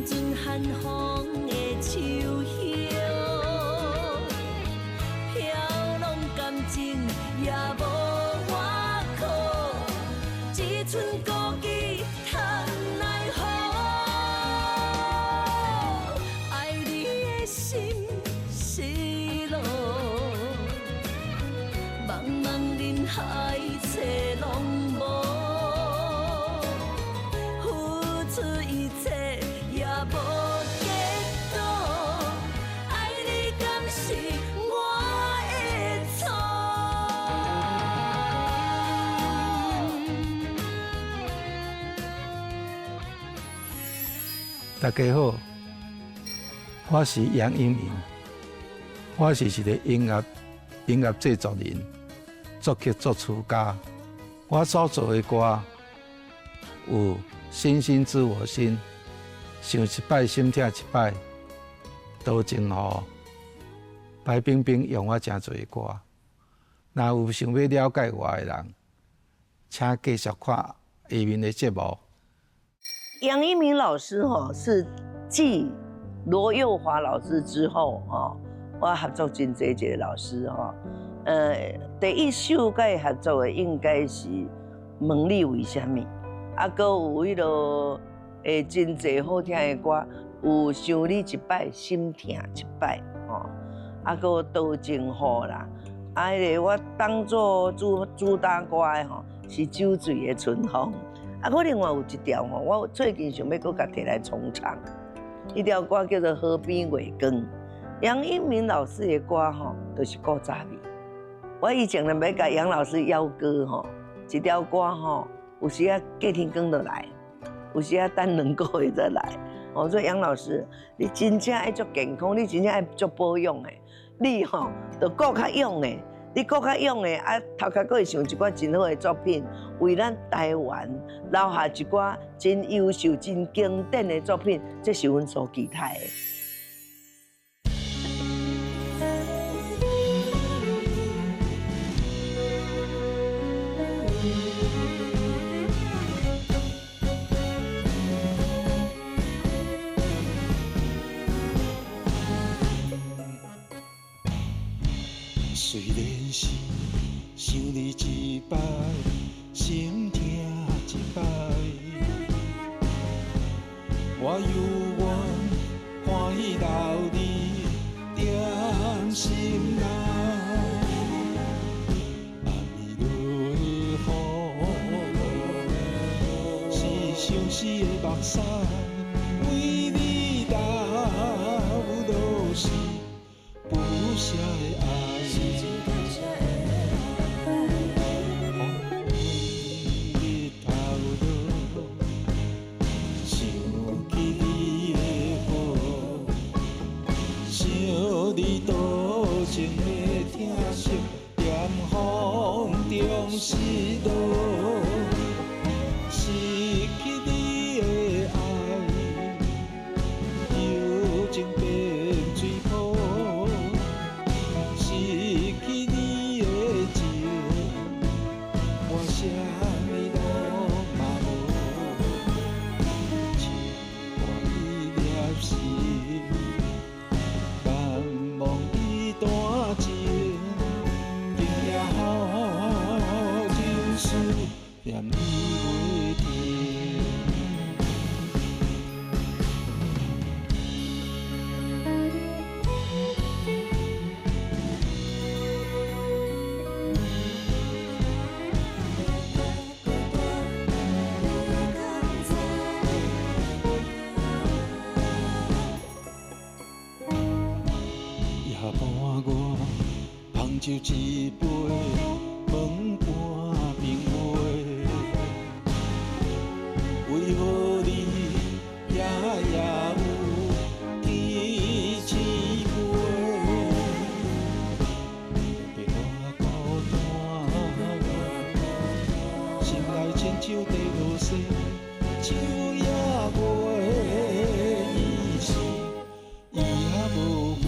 阵寒风的秋叶，飘拢感情也无外苦，一寸孤枝叹奈何。爱你的心失落，茫茫人海找拢无。大家好，我是杨英明，我是一个音乐制作人、作曲作词家。我所做的歌有星星知我心，想一摆心痛一摆，多情雨，白冰冰用我真侪歌。若有想要了解我的人，请继续看下面的节目。杨一鸣老师是继罗幼华老师之后我合作真侪一个老师第一首甲伊合作的应该是《问你为什么》，搁有迄落真侪好听的歌，有想你一摆心痛一摆搁有多情雨啦，迄个我当作主打歌的是酒醉的春风。我另外有一条我最近想要搁甲摕来重唱，迄条歌叫做《河边月光》。杨英明老师的歌都是古早味。我以前要甲杨老师邀歌一条歌有时啊隔天光就来，有时啊等2个月再来。所以杨老师，你真正爱足健康，你真正爱足保养的，你就顾较勇的。你搁较勇的头壳搁会想一寡真好的作品，为咱台湾留下一寡真优秀、真经典的作品，这是阮所期待的。虽然是想你一摆，心痛一摆，我犹原欢喜留你踮心内。暗暝落雨，是相思的目屎，为你流落是不舍的爱。中失落，失去你的爱，柔情变水泡，失去你的情，我啥物拢嘛无，情我已粒心，难忘一段情。念你袂停，夜半我捧酒一杯，问半暝话。为何你夜夜有记起我？别我孤单，心内亲像地落雪，树也袂依时，伊也无回。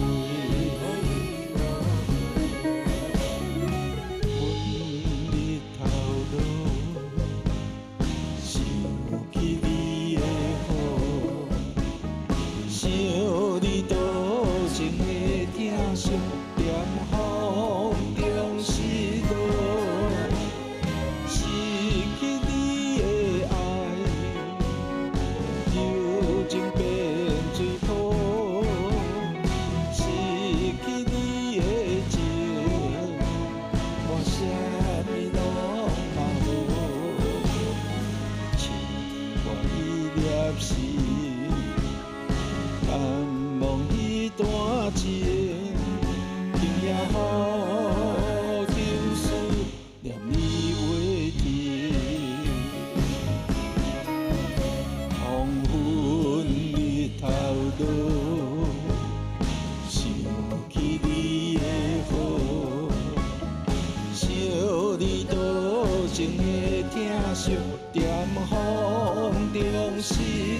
寂点风中失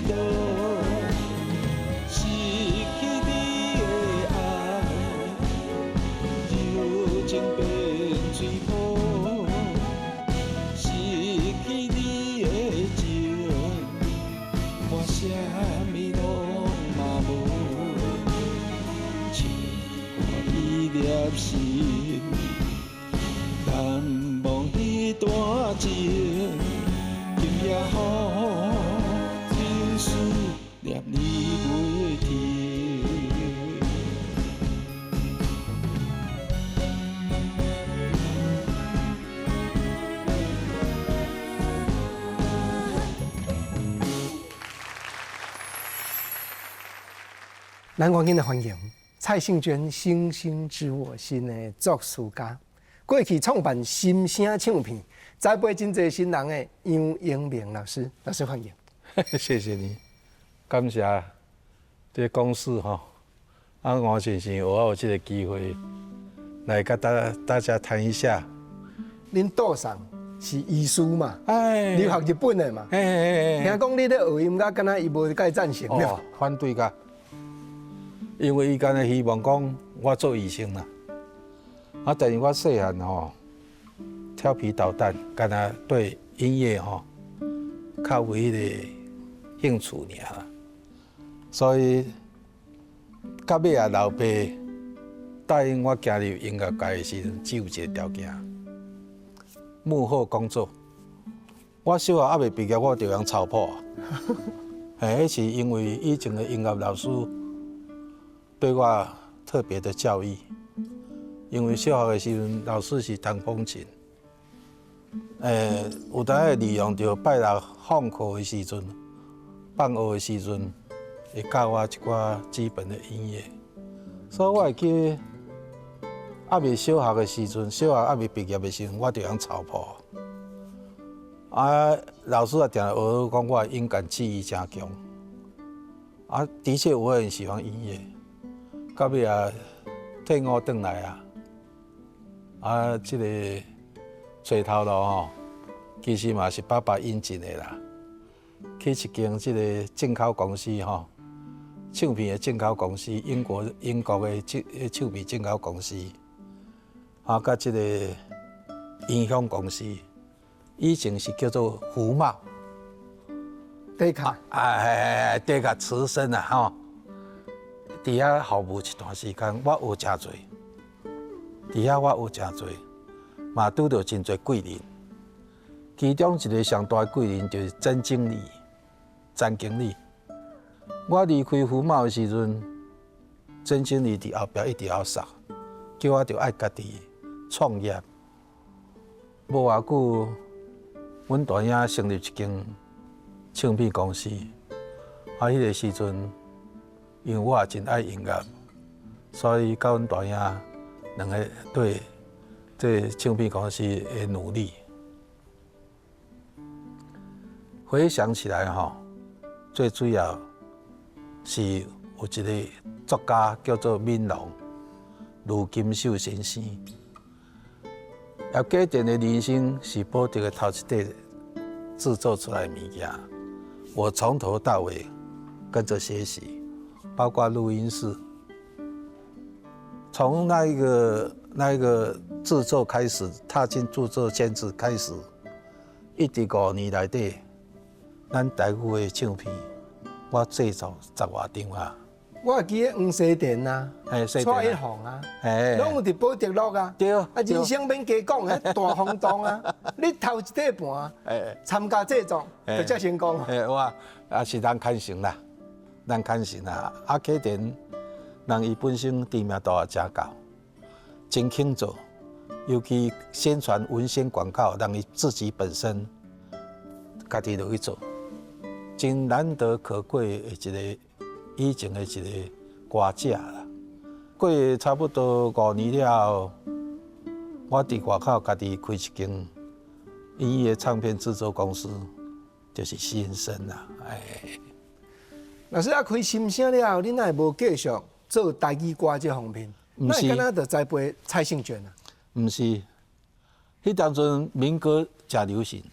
落，失去你的爱，柔情变水泡，失去你的情，我啥物拢嘛无，情歌意念心。难忘彼段情，今夜雨，情思念你袂停。咱赶紧来欢迎蔡幸娟《星星知我心》的作词家。过去创办心声唱片，栽培真侪新人的杨英明老师，老师欢迎。谢谢你，感谢这公司哈，王先生我有这个机会来跟大家谈一下。恁岛上是医师嘛，哎，留学日本的嘛，听讲你咧学音乐，敢若伊无甲伊赞成了。反对噶，因为伊敢若希望讲我做医生啦。但是我细汉吼调皮捣蛋，敢若对音乐吼较有迄个兴趣尔，所以到尾啊，老爸答应我加入音乐界的时阵，只有一个条件：幕后工作。我小学还未毕业，我就用抄谱。迄是因为以前的音乐老师对我特别的教育。因为小学的时阵，老师是弹风琴，有当会利用着拜六放课的时阵、放学的时阵，会教我一寡基本的音乐。所以我会记得，还未小学的时阵，小学还未毕业的时阵，我就用抄谱。老师也定学我讲我的音感记忆真强。的确我很喜欢音乐。到尾啊，退伍转来啊，这个找头路吼，其实嘛是爸爸引进的啦。去一间这个进口公司吼，唱片的进口公司，英国的唱片进口公司，甲这个音响公司，以前是叫做福茂。底卡。底卡慈生啊吼，伫遐服务一段时间，我学真多。伫遐我学真多，嘛拄到真侪贵人。其中一个上大的贵人就是詹经理。我离开福茂的时阵，詹经理伫后壁一直后杀，叫我着爱家己创业。无偌久，阮大兄成立一间唱片公司。迄个时阵，因为我也真爱音乐，所以甲阮大兄两个对这唱片公司的努力，回想起来吼，最主要是有一个作家叫做闽龙卢金秀先生，叶家店的人生是保这个头一块制作出来的物件，我从头到尾跟着学习，包括录音室。从那一个制作开始，踏进制作圈子开始，一直5年内底，咱台语的唱片，我制作10多张啊。我会记得黄西田啊，蔡一红啊，拢有伫保德路啊。对。人生免加讲，大风动啊，你头一块半，参加制作就遮成功。我也是人看成啦，客店。人伊本身知名度也真高，真肯做，尤其宣传文宣广告，让伊自己本身家己就去做，真难得可贵的一个以前的一个歌者啦。过差不多5年了后，我伫外口家己开一间音乐唱片制作公司，就是新生啦。老师啊，开心声了后，恁哪会无继续做台语歌这方面？那敢若就栽培蔡幸娟啊？毋是，迄当阵民歌真流行，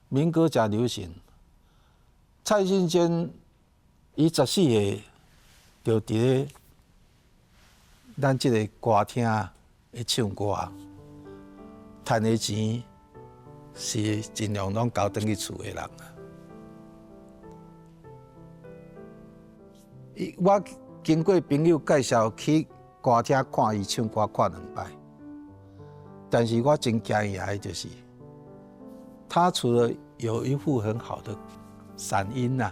民歌真流行。蔡幸娟伊14岁就伫咧咱即个歌厅咧唱歌，赚的钱是尽量拢交转去厝的人。我经过朋友介绍去歌厅看伊唱歌，看2摆。但是我真惊讶的就是，他除了有一副很好的嗓音呐、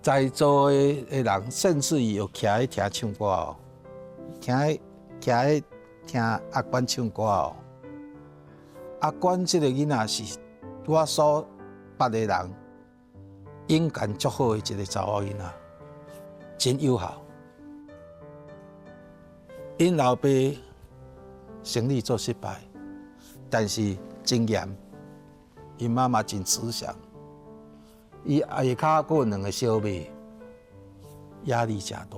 在座的人甚至于有徛喺听唱歌哦，徛喺听阿关唱歌哦。阿关这个囡仔是我所捌的人音感足好的一个查某囡仔，真友好。因老爸生意做失败，但是真严。因妈妈真慈祥，伊下骹还有2个小妹，压力真大。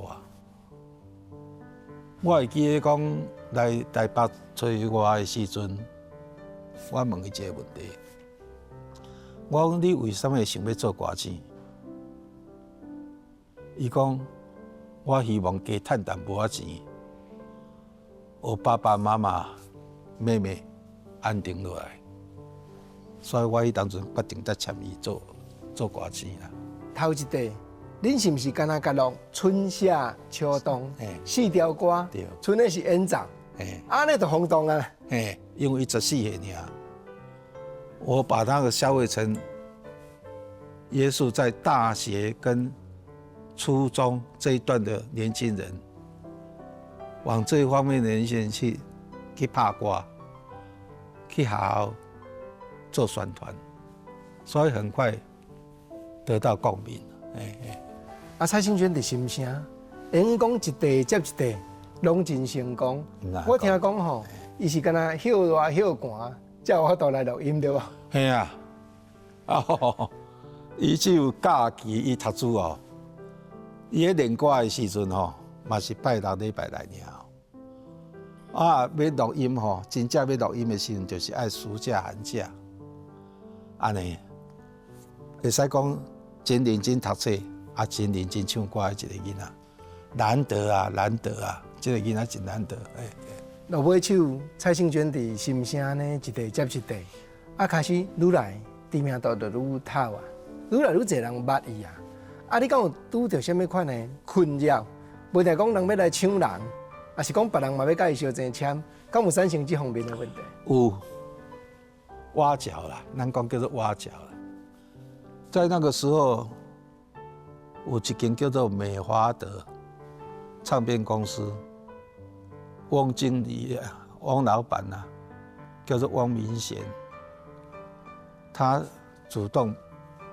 我会记得讲来台北找我的时阵，我问伊一个问题：我讲你为什么会想要做歌星？伊讲我希望加赚淡薄仔钱，我爸爸妈妈、妹妹安定落来。所以我迄当阵决定才签伊做歌星啦。头一题，恁是毋是敢若甲录春夏秋冬4条歌？对，剩的是演奏。安尼就轰动啊！因为14岁尔，我把那个消费成约束在大学跟初中这一段的年轻人，往这一方面的年轻人去拍歌，去学校做宣传，所以很快得到共鸣。蔡幸娟的心声，演讲一题接一题，拢真成功。我听讲吼，伊是敢若晓热晓寒，才有法度来录音对吧？嘿啊，伊只有假期伊读书哦，伊咧练歌的时阵吼，嘛是拜6礼拜来尔。要录音吼，真正要录音的时阵，就是爱暑假寒假。安尼，会使讲真认真读册，也真认真唱歌的一个囡仔，难得啊，难得啊，这个囡仔真难得。落尾首蔡幸娟的心声呢，一题接一题，开始愈来知名度就愈透啊，愈来愈侪人捌伊啊。你敢有拄着什么款的困扰？袂定讲人要来抢人，还是讲别人嘛要甲伊相争签，敢有产生这方面的问题？有。挖角啦，咱讲叫做挖角啦。在那个时候，有一间叫做美华德唱片公司，汪经理啊，汪老板啊，叫做汪明贤，他主动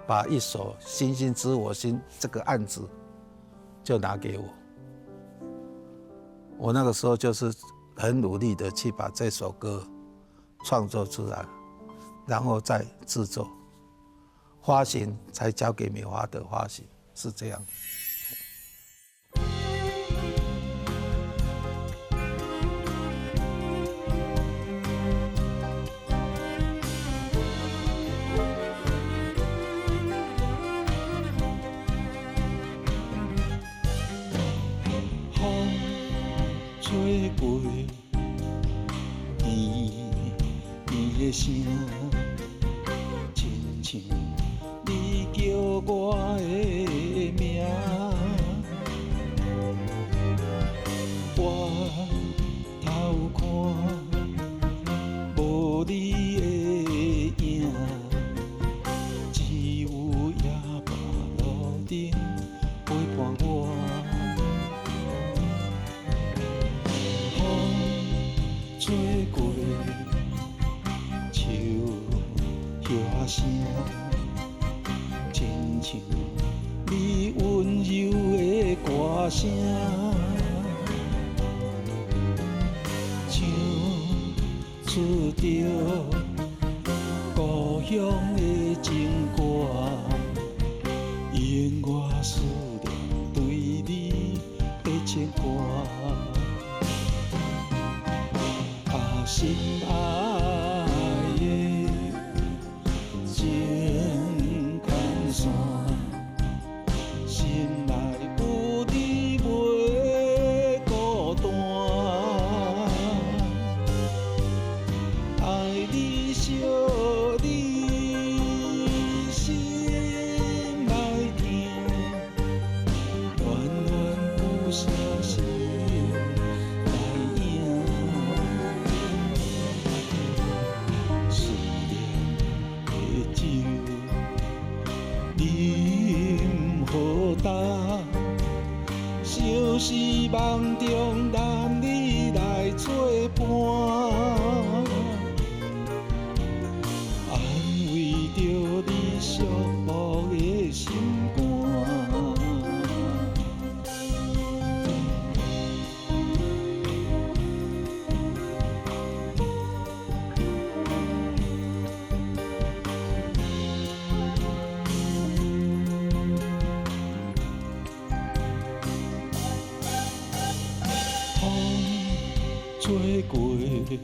把一首《星星知我心》这个案子就拿给我。我那个时候就是很努力的去把这首歌创作出来。然后再制作，发行才交给美华德发行，是这样。风吹过，甜甜的声。亲像你叫我的名，我偷看无你的影，只有夜半路灯陪伴我。风吹过，声，亲像你温柔的歌声，唱出着故乡的情歌，因我思念对你的牵挂，心爱的。好担。想是梦中男女来作伴，安慰着你寂寞的心肝。吹过甜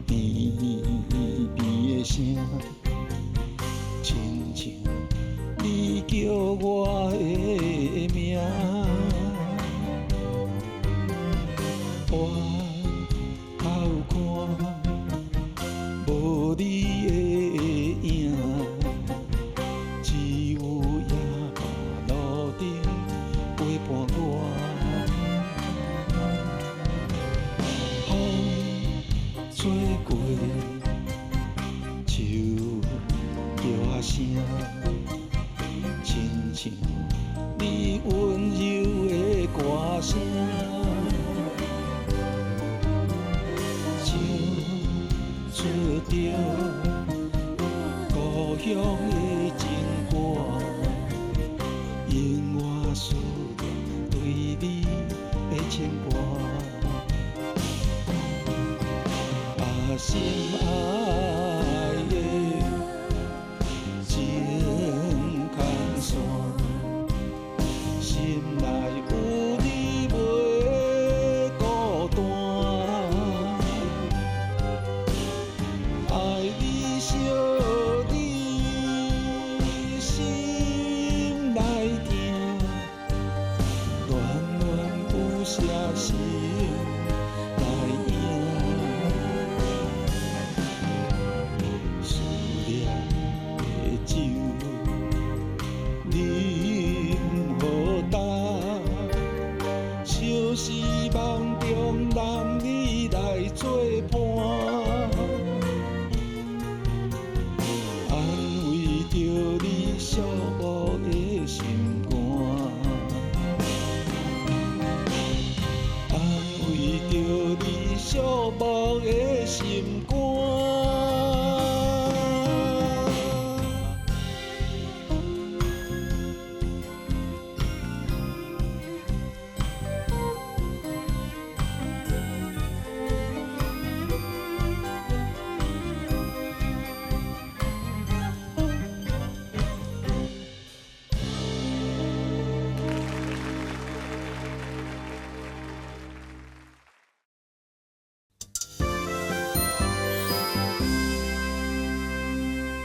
甜的声，亲像你叫我的名。回头看，无你的影，只有夜半路顶陪伴我。吹过，树叫声，亲像你温柔的歌声，唱出着故乡的情歌，永远思念对你的牵挂。心爱的情空线，心内有你袂孤单，爱你惜你心内疼，暖暖有声声。是梦中男女来作伴，安慰着你寂寞的心肝，安慰着你寂寞的心肝。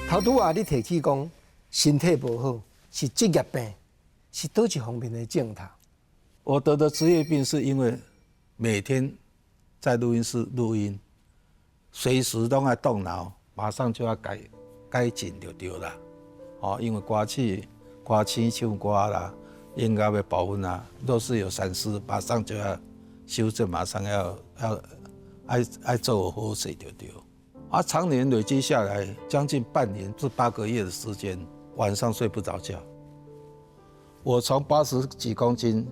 头拄啊，你提起讲身体不好是职业病，是倒一方面的症头？我得的职业病是因为每天在录音室录音，随时都要动脑，马上就要改进就对了。因为歌曲、唱歌啦、音乐的部分啊，都是有闪失，马上就要修正，马上要做好势就对。常年累积下来，将近半年至8个月的时间，晚上睡不着觉。我从80几公斤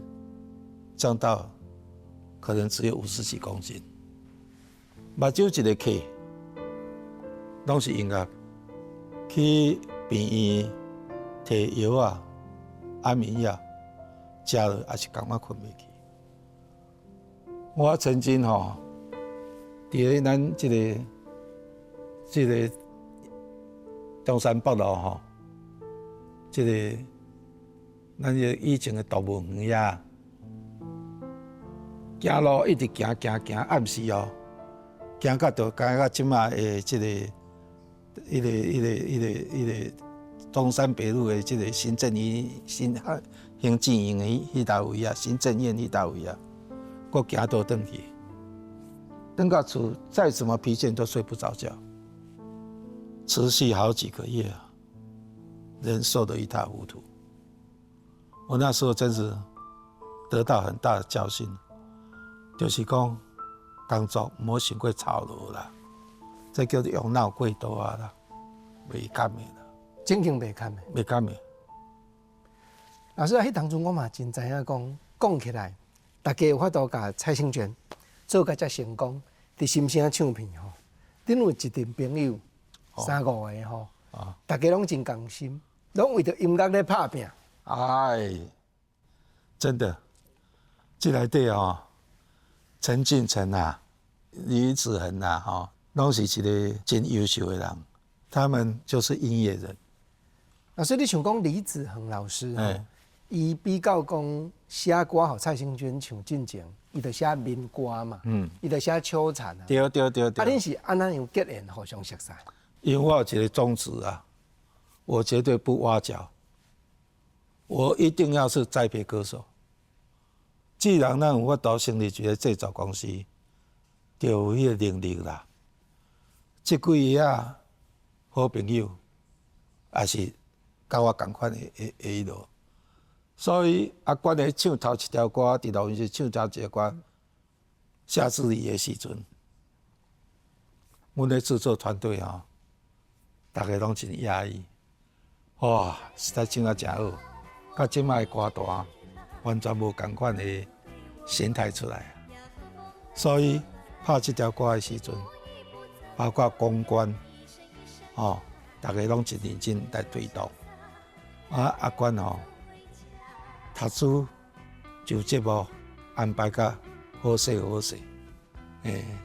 降到可能只有50几公斤，目睭一个起，拢是音乐，去病院摕药啊、安眠药，食了也是感觉困袂去。我曾经伫咧咱这个中山北路这个咱以前的动物园遐，行路一直行，暗时行到就行到即马的这个中山北路的这个行政院行政院的迄搭位啊，行政院迄搭位啊，我行倒转去，等到厝再怎么疲倦都睡不着觉。持续好几个月啊，人瘦得一塌糊涂。我那时候真是得到很大的教训，就是讲工作唔好太过操劳啦，这叫做用脑过度啦，袂甘的啦，正经袂堪的。袂甘的。老师啊，迄当中我嘛真知影讲起来，大家有法度甲蔡幸娟做甲遮成功，伫心声唱片吼，恁有一群朋友3、5个吼，大家拢真共心，拢为着音乐咧拍拼。哎，真的，这内底哦，陈俊成啊、李子恒啊，吼，拢是一个真优秀的人，他们就是音乐人。老师，你想讲李子恒老师吼，伊比较讲写歌互蔡幸娟唱进前，伊就写民歌嘛，伊就写秋蝉啊。对。啊，恁是安怎样结缘互相熟悉？因为我有一个宗旨啊，我绝对不挖角，我一定要是栽培歌手。既然咱有法度成立一个制作公司，就有迄个能力啦。即几个啊好朋友，也是甲我同款的迄路，所以阿关咧唱头一条歌，伫录音室唱头一条歌，夏志怡的时阵，阮咧制作团队吼，大家拢真压抑，哇，实在唱啊真好，甲即摆的歌单完全无同款的形态出来，所以拍即条歌的时阵，包括公关，哦，大家拢真认真来推动。阿关吼，读书就节目安排甲好势，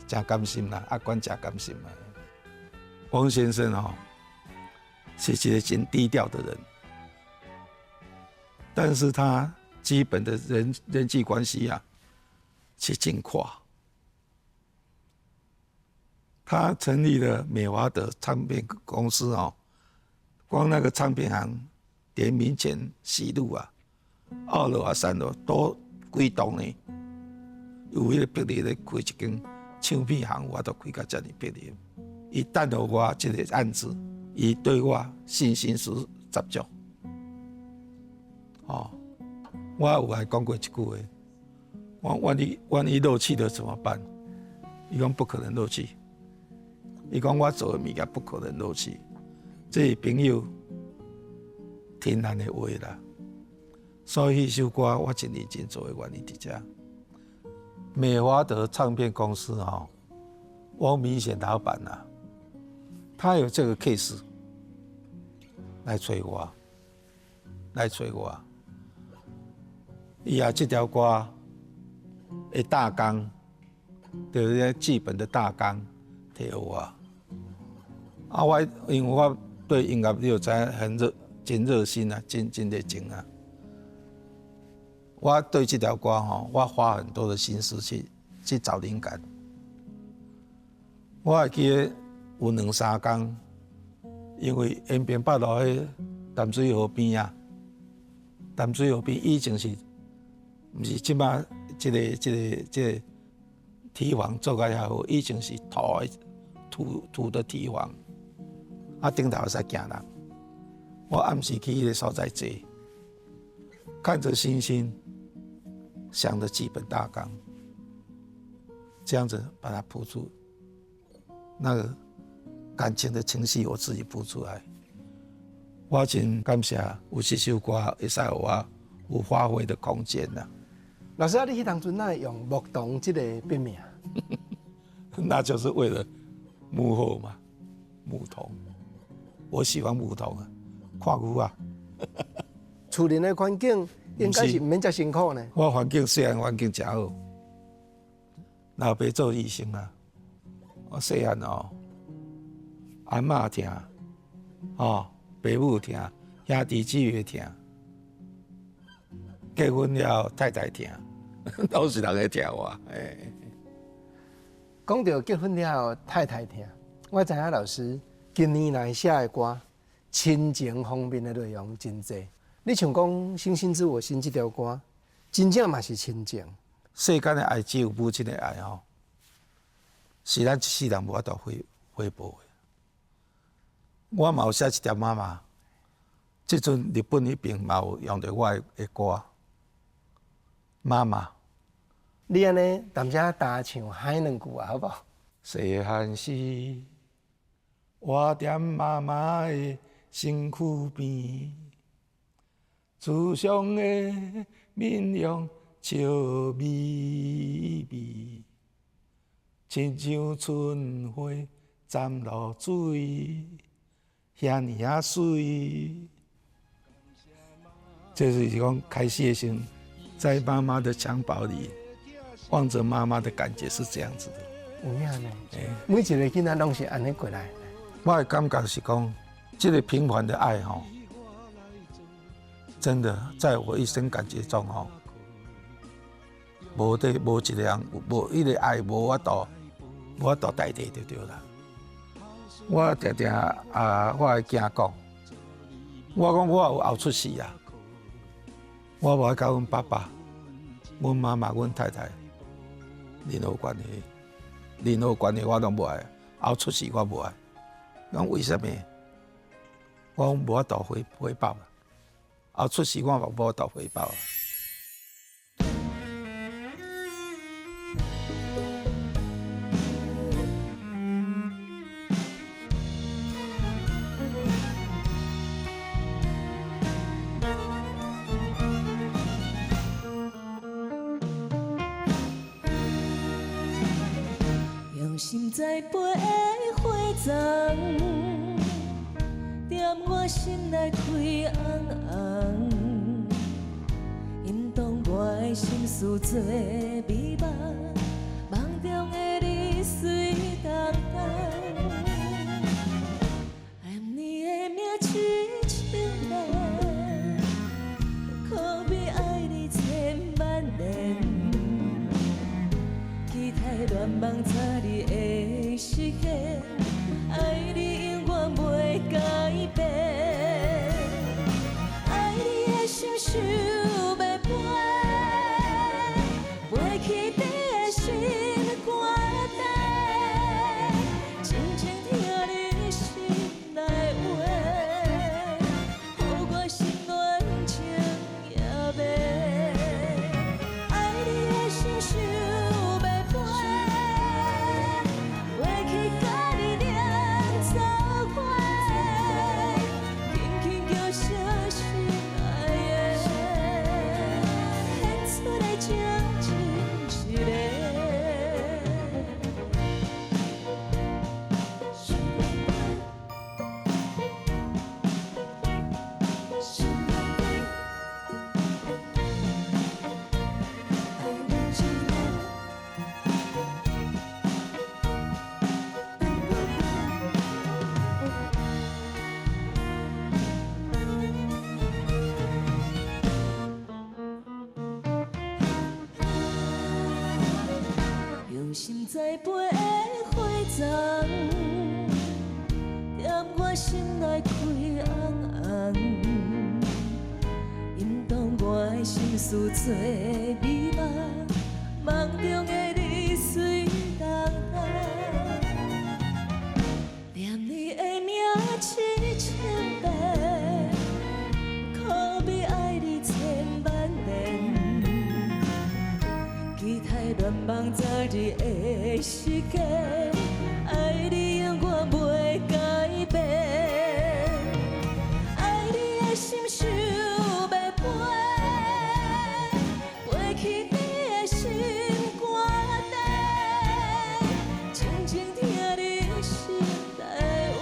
真甘心啦！阿关真甘心啦。王先生吼，是一个真低调的人，但是他基本的人际关系啊，是真阔。他成立了美华德唱片公司哦，光那个唱片行。连民权西路啊、2楼啊、3楼都几栋呢，有迄个魄力咧开一间唱片行，我都开到遮尔魄力。伊等候我这个案子，伊对我信心十足。哦，我有还讲过一句话，万一漏气了怎么办？伊讲不可能漏气，伊讲我做的物件不可能漏气，这朋友。天然的话啦，所以迄首歌我真认真做的原因伫遮。美华德唱片公司哦，汪明显老板啊，他有这个 case 来找我，伊啊这条歌的大纲，就是剧本的大纲摕互我。啊，我因为我对音乐你有知很真热心啊，真热情啊！我对这条歌吼，我花很多的心思去找灵感。我会记得有2、3天，因为延平北路迄淡水河边啊，淡水河边以前是，毋是即摆这个堤防做甲遐好，以前是土的堤防，啊顶头会使行人。我暗时去迄个所在坐，看着星星，想着基本大纲，这样子把它谱出，那个感情的情绪我自己谱出来。我真感谢有这首歌会使让我有发挥的空间呐。老师啊，你迄当阵哪用牧童这个笔名？那就是为了幕后嘛，牧童，我喜欢牧童啊。看牛啊！厝内的环境应该是唔免遮辛苦呢。我虽然环境真好，老爸做医生啊，我细汉哦，阿嬷疼，哦，爸母疼，兄弟姊妹疼，结婚了太太疼，都是人在疼我。讲到结婚了太太疼，我知影老师近年来写的歌。亲情方面的内容真多，你像讲《星星知我心》这条歌，真正嘛是亲情。世间的爱只有母亲的爱吼，是咱一世人无法度回报的。我嘛有写一条妈妈，即阵日本迄边嘛有用到我的歌，妈妈。你安尼淡薄搭唱喊2句啊，好不好？细汉时，我踮妈妈的身躯边，慈祥的面容笑眯眯，亲像春花沾露水，遐尼啊水。这是讲开始的时候，在妈妈的襁褓里，望着妈妈的感觉是这样子的。有影呢，每一个囡仔拢是安尼过来。我的感觉是讲，这个平凡的爱吼，真的在我一生感觉中吼，无一个人，无一个爱无法度代替就对啦。我常常我的囝讲，我讲我有后出世啊，我无爱甲阮爸爸、阮妈妈、阮太太任何关系，任何关系我拢无爱，后出世我无爱。讲为什么？我讲无法度回报啊！后出世我嘛无法度回报啊！用心栽培的花丛，踮我心内开红红，引动我的心思做美梦，梦中的你水当当，爱你的名痴情人，可比爱你千万年。期待恋梦早日会实现，爱你永远袂改变，爱你的心想要飞，飞去你的心肝底，静静听你心内话，予我心暖情也袂，爱你的心想。用心栽培的花丛，踮我心内开红红，引动我的心思做美梦，梦中的你水当当，念你的名痴情遍，可比爱你千万年。期待恋梦早日会实现，爱你永远袂改变，爱你的心想要飞，飞去你的心肝底，静静听你心内话，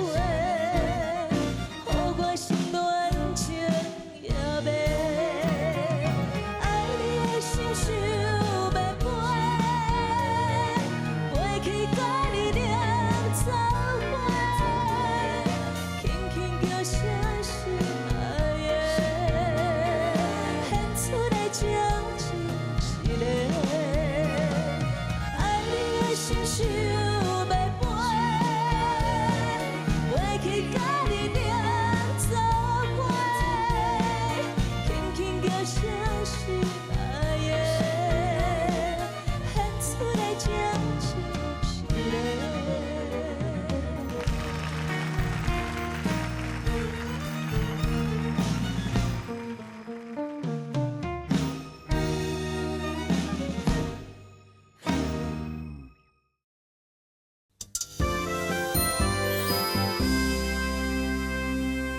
予我心暖情也袂，爱你的心想。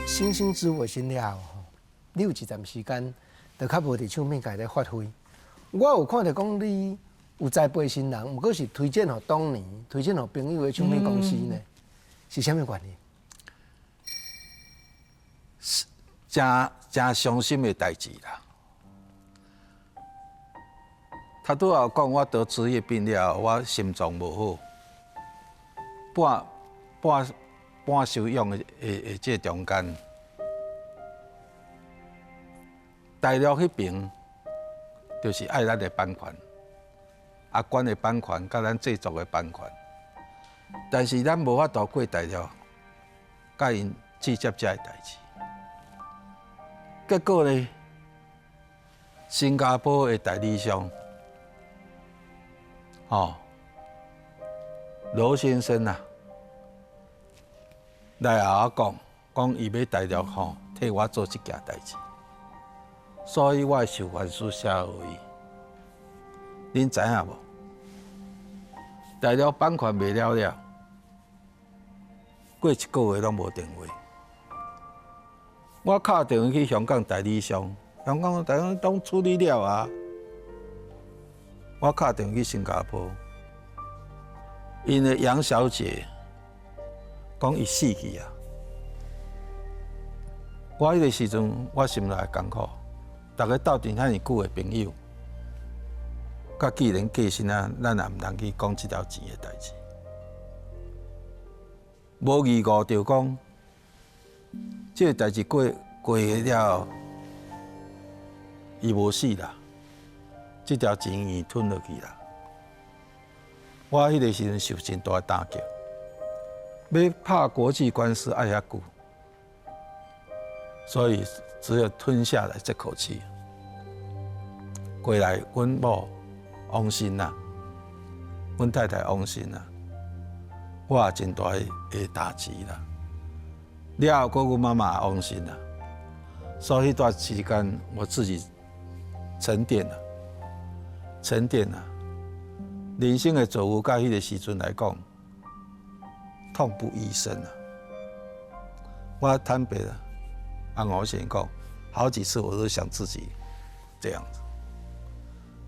星星知我心了吼，你有一段时间，就较无伫唱片界咧发挥。我有看到讲你有栽培新人，毋过是推荐互当年、推荐互朋友的唱片公司呢，是啥物原因？真伤心的代志啦。他拄好讲我得职业病了，我心脏无好，半休养的这中间，大陆迄边就是爱咱的版权，阿关的版权，甲咱制作的版权，但是咱无法度过大陆，甲因直接这代志。结果呢，新加坡的代理商，罗先生啊，来甲我讲伊要大陆替我做这件代志，所以我受还书写而已。恁知影无？大陆版权卖了，过一个月拢无电话。我敲电话去香港代理商，香港代理商都处理了啊。我敲电话去新加坡，因的杨小姐讲伊死去啊。我迄个时阵，我心内艰苦，大家斗阵遐尼久的朋友，甲既然过身啊，咱也毋通去讲这条钱的代志。无义务就讲。这个代志过了，伊无死啦，这条钱伊吞落去啦。我迄个时阵受真大的打击，要拍国际官司爱遐久，所以只有吞下来这口气。过来，阮某王心呐，阮太太王心呐，我也真大的打击啦。了后，我妈妈也忘心了，所以那段时间我自己沉淀了，人生的作物，甲迄个时阵来讲，痛不欲生啊！我坦白了，按我先讲，好几次我都想自己这样子，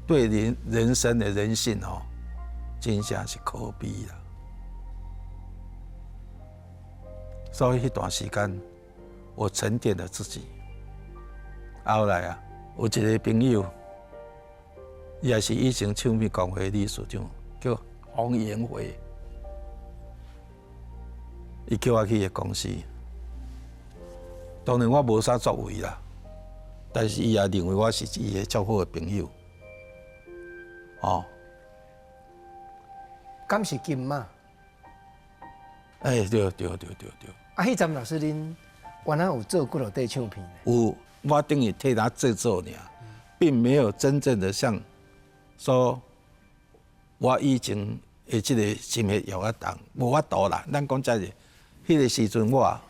对人生的人性真正是可悲啦。所以迄段时间，我沉淀了自己。后来啊，有一个朋友，伊也是以前唱片工会理事长，叫黄延辉，伊叫我去伊公司。当然我无啥作为啦，但是伊也认为我是伊个较好的朋友。敢是金嘛？对。啊，迄阵老师恁原来有做几落块唱片呢？有，我等于替他制作尔，并没有真正的像说，我以前的这个心血有法当，无法度啦。咱讲真个，迄个时阵我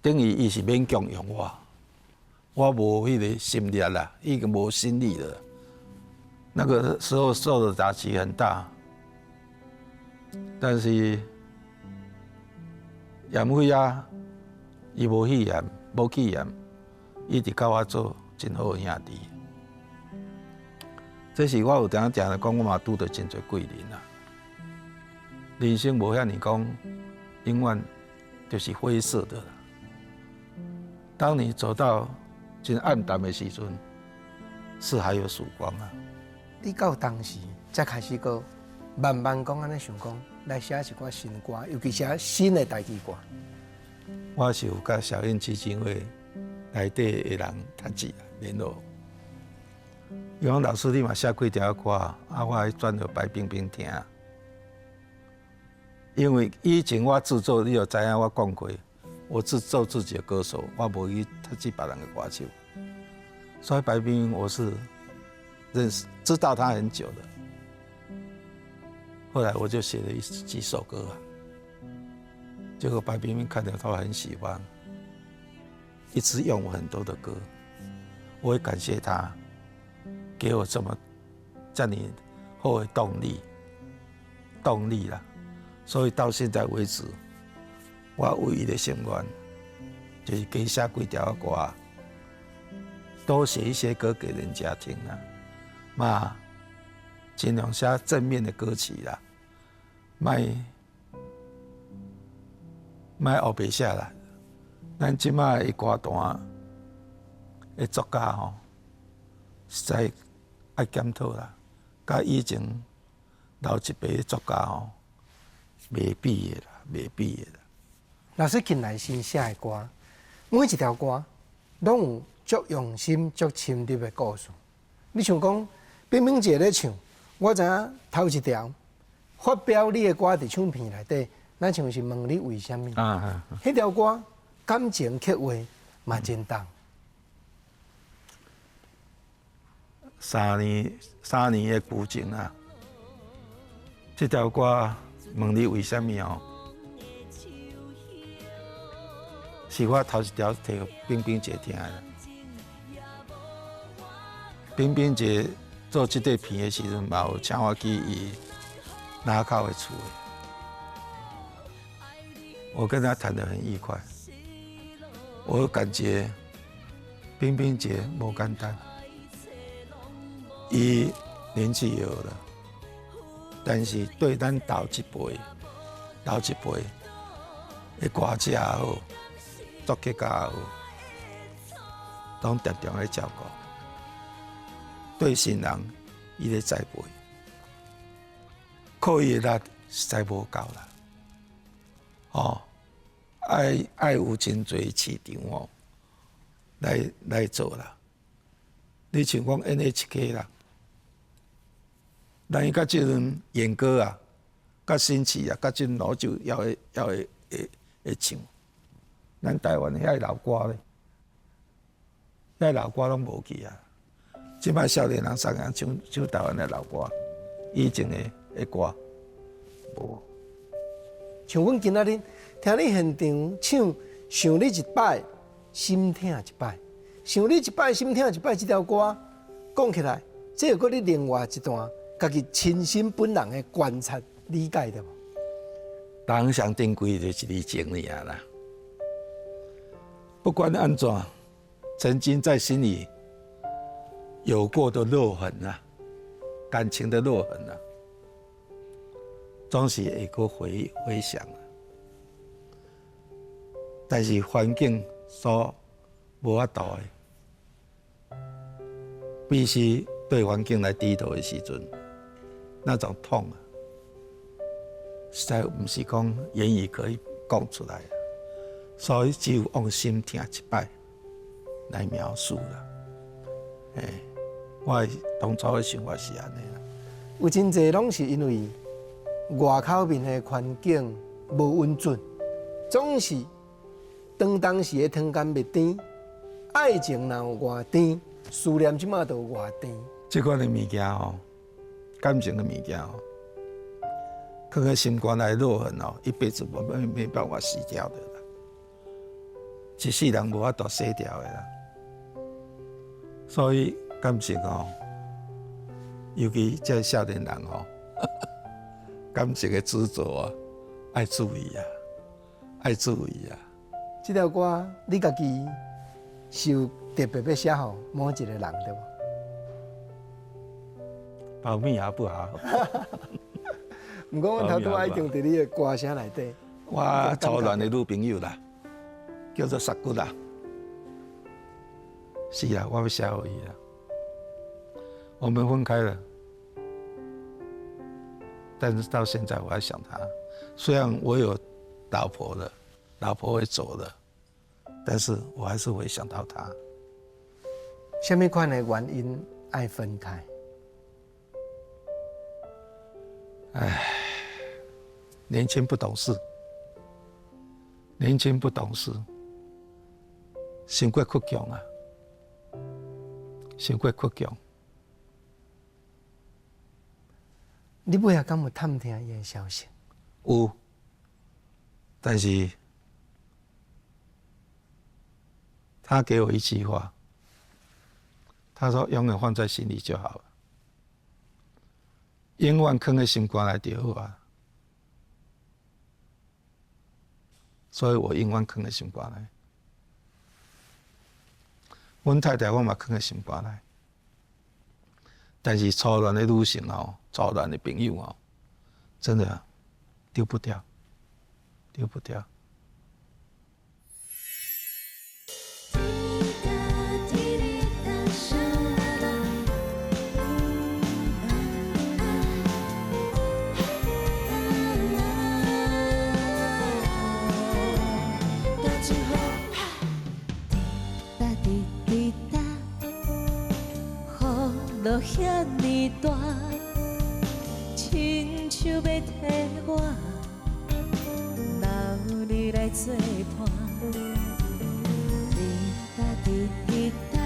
等于伊是勉强用我无迄个心力啦，已经无心力了。那个时候受的打击很大，但是。严辉啊，伊无气焰，无气焰，一直甲我做真好的兄弟。这是我有当常讲，我嘛拄到真侪贵人啊。人生无遐尼讲，永远就是灰色的啦。当你走到真暗淡的时阵，是还有曙光啊。你到当时才开始个慢慢讲安尼想讲。来写一寡新歌，尤其写新的台语歌。我是有甲小燕基金会内底的人读字联络，伊讲老师你嘛写几条歌，我还转互白冰冰听。因为以前我制作，你就知影我讲过，我做自己的歌手，我无去读别人的歌手。所以白冰冰我是知道他很久的。后来我就写了几首歌啊，结果白冰冰看了他很喜欢，一直用我很多的歌，我也感谢他，给我这么好的动力啦。所以到现在为止，我唯一的心愿就是加写几条歌，多写一些歌给人家听啦，嘛，尽量写正面的歌曲啦，卖后白写啦。咱即摆的歌单的作家吼，实在爱检讨啦，甲以前老一辈的作家吼，袂比的啦，袂比的啦。老师近来新写的歌，每一条歌拢有足用心、足深入的故事。你像讲冰冰姐咧唱，我知影头一条发表你的歌伫唱片内底，咱像是问你为什么？迄条歌感情刻画嘛真重。3年的古情啊，这条歌问你为什么哦？是我头一条摕冰冰姐听的。冰冰姐做这块片的时阵，嘛有请我去伊南口的厝的，我跟她谈得很愉快。我感觉冰冰姐不简单，伊年纪有了，但是对咱老一辈的歌者也好，作曲家也好，拢常常咧照顾。对新人，伊咧栽培，靠伊的力实在无够啦。哦，爱有真侪市场哦，来做啦。你像讲 NHK 啦，咱甲即阵演歌啊，甲新奇啊，甲即阵老酒要会唱。咱台湾遐老歌咧，遐老歌拢无去啊。即摆少年人上人唱台湾的老歌，以前的歌无。像阮今仔日听你现场唱《想你一摆，心痛一摆》，想你一摆，心痛一摆这条歌，讲起来，这有搁你另外一段家己亲身本人的观察理解的无？人上珍贵就是一字情尔啦。不管安怎，曾经在心里有过的落痕啊，感情的落痕啊，总是会搁回想啊。但是环境所无法度的，必须对环境来低头的时阵，那种痛啊，实在不是讲言语可以讲出来的，所以只有用心听一摆来描述啦。我当初的想法是安尼啦。有真侪拢是因为外口面的环境无稳准，总是当时的汤干袂甜，爱情若有偌甜，思念即马就有偌甜。这款的物件吼，感情的物件吼，放在心肝内落痕哦，一辈子没办法洗掉的啦，一世人无法度洗掉的啦。所以感情哦，尤其这少年人哦，感情的执着啊，爱注意啊，爱注意啊。这条歌你家己是有特别要写好某一个人对无？保密好不好？毋过阮头拄爱定伫你的歌声内底。我初恋的女朋友啦，叫做萨骨啦。是啊，我要写给伊啦。我们分开了，但是到现在我还想她。虽然我有老婆了，老婆会走了，但是我还是会想到她。什么款的原因爱分开？年轻不懂事，年轻不懂事，伤过倔强啊，伤过倔强。你尾仔敢有探听伊的消息？有，但是他给我一句话，他说永远放在心里就好了，永远放在心肝内就好啊。所以我永远放在心肝内。阮太太我嘛放在心肝内，但是初恋的女性哦，初恋的朋友哦，真的丢不掉，丢不掉。落遐尼大，亲像要替我留你来作伴。滴答滴滴答，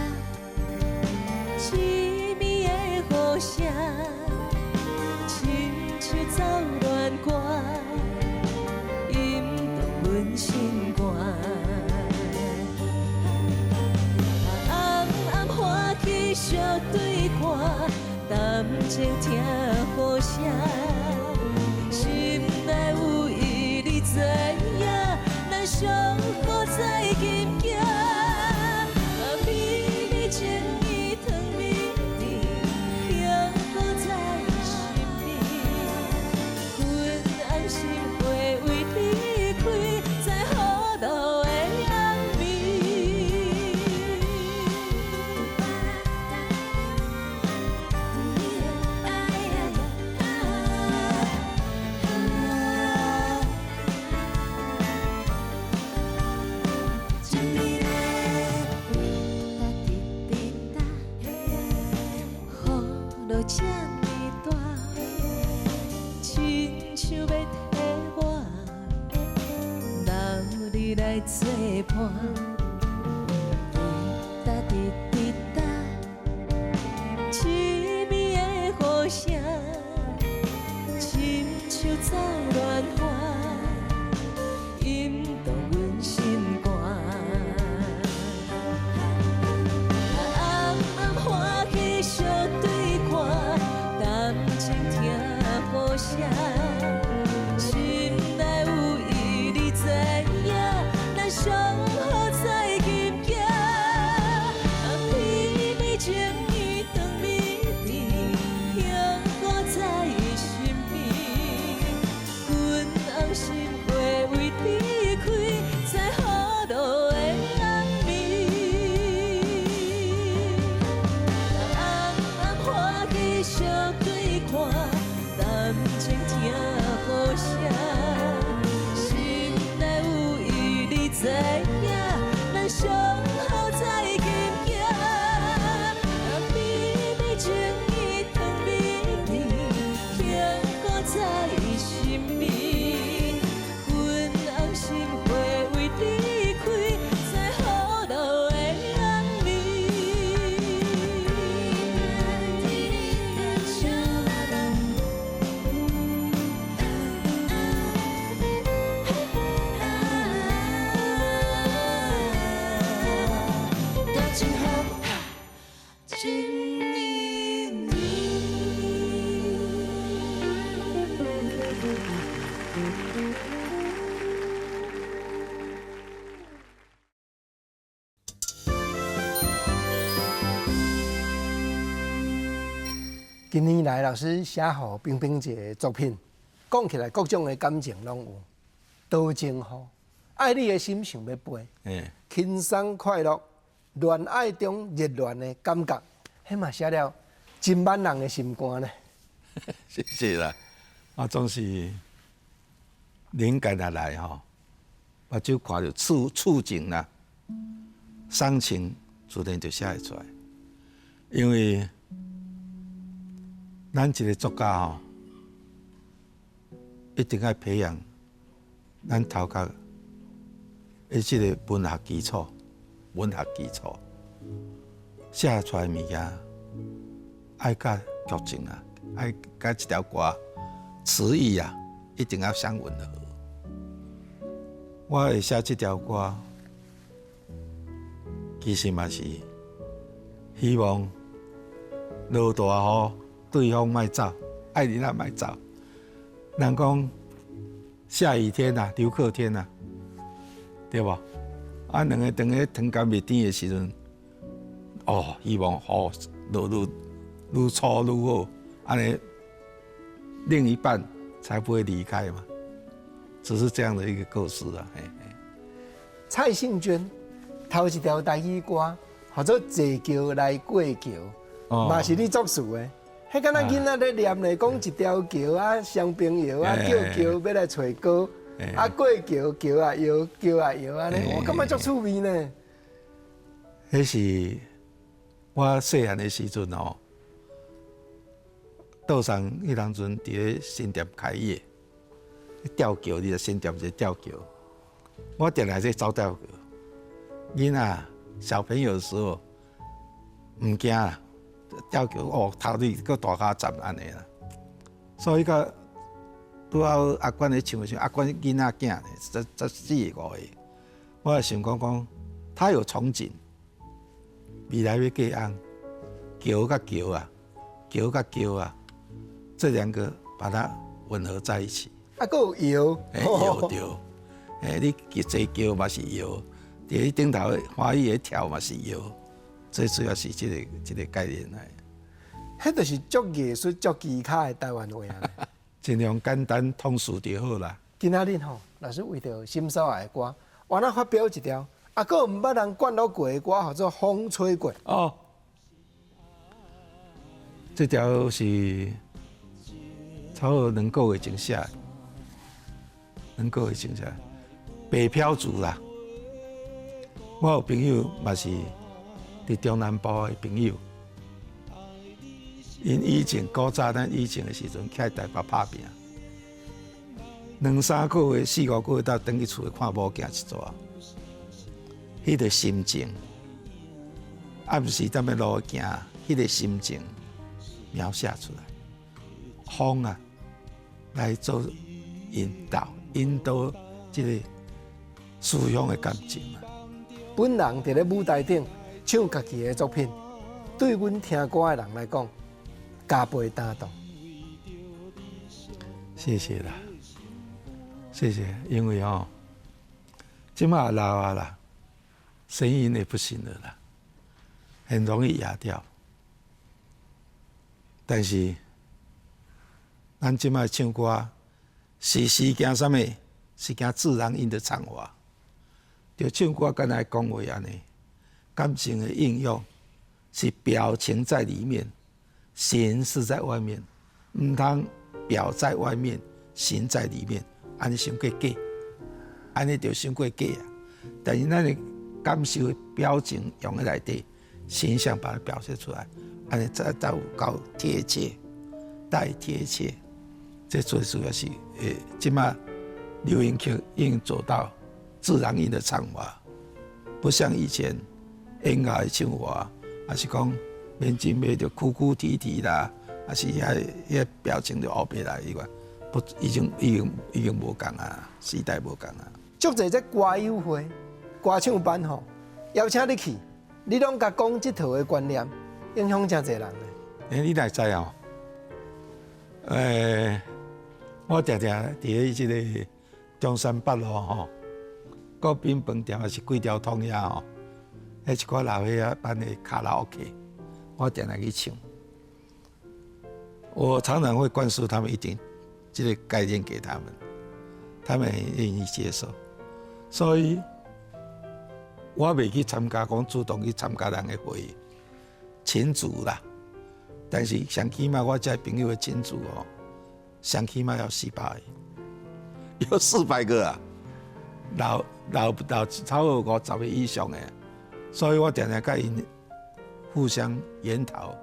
凄迷的雨声，亲像走乱歌，引动阮心肝。暗暗欢喜相对看，谈情听雨声，心内有意你知影，咱相好在今夜。美美情意糖蜜甜，幸福在心边。阮安心会为你开，在好路的暗暝。这么大，亲像要替我留你来作伴。滴答滴滴答，凄迷的雨声，亲像走乱花，引动阮心肝。暗暗欢喜相对看，谈情听雨声，心内有意你知影，咱相好在今夜。美美情意糖蜜甜，幸福在身边。阮红心会为你开，在好路的暗暝。暗暗欢喜相对看，谈情听雨声，心内有意你知影，咱相好在今夜。美美情意糖蜜甜，幸福在身边。阮红心会为你开，在好路的暗今年来老师写给冰冰姐的作品，讲起来各种的感情拢有，多情好，爱你的心想要飞，轻松快乐，恋爱中热恋的感觉，迄嘛写了真满人的心肝呢。谢谢啦，我总是灵感啊来吼，我就看到处境啦，伤情自然就写会出来，因为咱一个作家吼，一定要培养咱头壳的这个文学基础，写出来的物件爱甲剧情啊，爱甲一条歌词意啊，一定要相吻合。我会写这条歌，其实嘛是希望落大雨，对方莫走，爱人也莫走。人讲下雨天啊，留客天啊，对吧？啊，两个等个天干未甜的时阵，希望愈粗愈好，安尼另一半才不会离开嘛。只是这样的一个构思啊。蔡幸娟头一条台语歌，叫做《坐桥来过桥》，嘛是你作词的。迄敢若囡仔咧念咧，讲一条桥啊，相朋友啊，叫桥要来找歌，啊过桥桥啊摇，桥啊摇安尼，我感觉足趣味呢。迄是我细汉的时阵哦，岛上迄当阵伫咧新店开业，吊桥，你就新店一个吊桥，我定来在走吊桥。囡仔小朋友的时候唔惊啦。吊桥头里个大骹站安尼啦，所以个拄好阿娟咧唱阿娟囡仔囝呢，14、15个，我也想讲，他有憧憬，未来要结婚，桥甲桥啊，桥甲桥啊，这两个把它混合在一起。啊，佫有摇，摇着，你坐桥嘛是摇，伫迄顶头欢喜的跳嘛是摇。最主要是这个概念来，迄就是足艺术、足技巧的台湾话啊。尽量简单通俗就好啦。今仔日吼，老师为着心所爱的歌，我那发表一条，啊，佫毋捌人灌到过的歌，叫做《风吹过》。哦，这条是差不多2个月前写的，2个月前写的，北漂族啦。我有朋友嘛是。伫中南部的朋友，因以前古早咱以前的时阵，徛台北打拼，2、3个月、4、5个月，到回去厝看某囝一撮，迄个心情，暗时踮咧路行，迄个心情描写出来。风啊，来做引导这个思乡的感情啊。本人伫咧舞台顶。唱家己的作品，对阮听歌的人来讲，加倍打动。谢谢啦，谢谢，因为即马老啊啦，声音也不行了啦，很容易哑掉。但是，咱即马唱歌是惊啥物？是惊自然音的唱法，就唱歌敢若讲话安尼。感情的应用是表情在里面，形是在外面，唔通表在外面，形在里面，安尼伤过假，安尼就伤过假啊！但是咱的感受的表情用在内底，形象把它表现出来，安尼才有够贴切，带贴切。这最主要是即马流行曲已经做到自然音的唱法，不像以前。演歌的唱法，还是讲面前面就哭哭啼啼啦，还是遐表情就后边来伊个，不已经无共啊，时代无共啊。足侪这歌友会、歌唱班吼，邀请你去，你拢甲讲即套的观念，影响真侪人呢。你哪知哦？我常常伫即个中山北路吼，国宾饭店还是几条通遐吼。迄一个老岁仔办的卡拉 OK， 我常常去唱。我常常会灌输他们一点这个概念给他们，他们很愿意接受。所以，我未去参加，讲主动去参加人的会议，群组啦。但是上起码我这朋友的群组哦，上起码要400个，有400个啊，老超过50个以上的。所以我常常甲因互相研讨。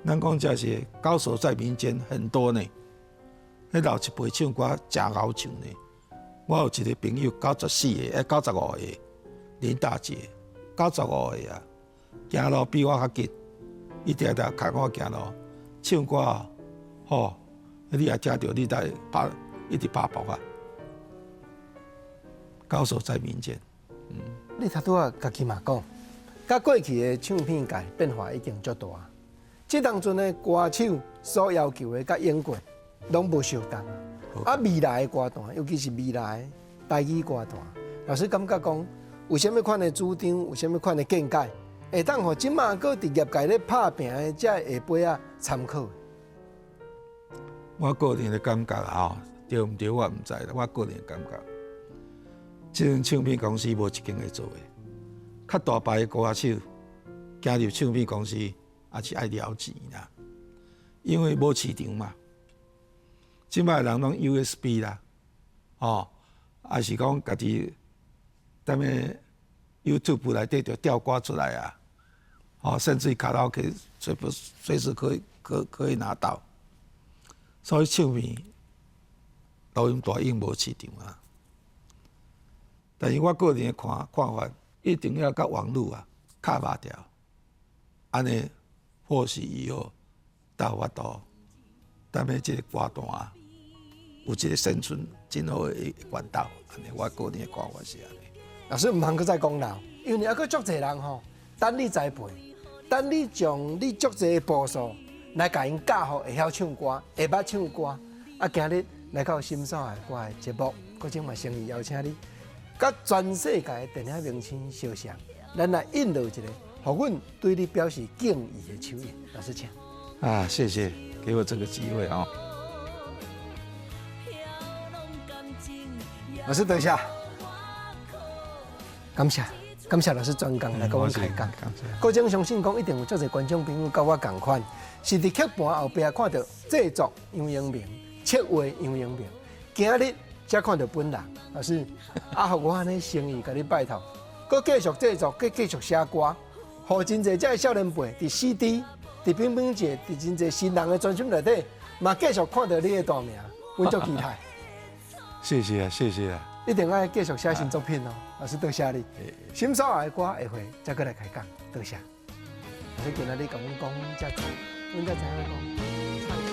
咱讲这是高手在民间很多呢，迄老一辈唱歌真好唱呢。我有一个朋友94个，95个，林大姐95个啊，行路比我较紧，伊常常看我行路，唱歌啊，吼，你也听到，你在一直拍步啊。高手在民间，你头拄啊，家己嘛讲，甲过去的唱片界变化已经足大。即当阵的歌手所要求的甲演员，拢无相同啊。未来的歌坛，尤其是未来的台语歌坛，老师感觉讲，有啥物款的主张，有啥物款的见解，会当互即马搁伫业界咧拍拼的遮下辈啊参考的？我个人的感觉吼，对毋对我毋知啦。我个人的感觉，即间唱片公司无一间会做的。较大牌的歌手加入唱片公司，也是爱了钱啦，因为无市场嘛。即摆人拢 USB 啦，也是讲家己踮咧 YouTube 内底就调歌出来啊，甚至卡拉 OK 随时可以拿到。所以唱片、录音大影无市场啊。但是我个人的看法，一定要甲网络卡拔掉，安尼或许以后才有法度，踮咧即个歌坛有一个生存真好的管道。安尼我个人的看法是安尼。老师毋通搁再讲了，因为还佫足侪人吼，等你栽培，等你将你足侪的步数来甲因教好，会晓唱歌，会捌唱歌。今日来到心所爱歌的节目，搁请嘛诚意邀请你，甲全世界的电影明星相像，咱来印落一个，互阮对你表示敬意的手印。老师请。谢谢给我这个机会啊。老师多谢，感谢老师专工来跟我们开讲。我真相信讲，一定有足侪观众朋友甲我同款，是伫剧盘后壁看到制作杨永明、策划杨永明，今日才看到本人。老师，互我安尼诚意甲你拜托，佮继续制作，佮继续写歌，互真侪遮少年辈伫 CD、伫冰冰节、伫真侪新人的专辑内底，嘛继续看到你的大名，阮足期待。谢谢啊。一定要继续写新作品哦，老师多谢你。心所爱的歌下回再过来开讲，多谢。老师今仔日甲阮讲遮多，阮才知影讲。